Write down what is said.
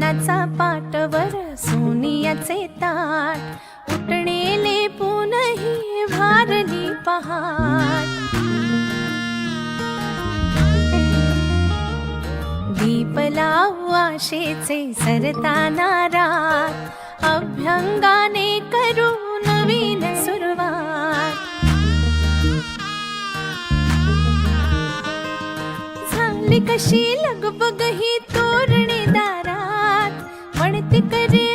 जेवणाचा पाटवर सोनियाचे ताट, उठणेले पुनही भारली पहाट. दीप लावू आशेचे सरताना रात, अभ्यंगाने करू नवीन सुरुवात. झाली कशी लगबग ही तोरणे दारात, म्हणते करे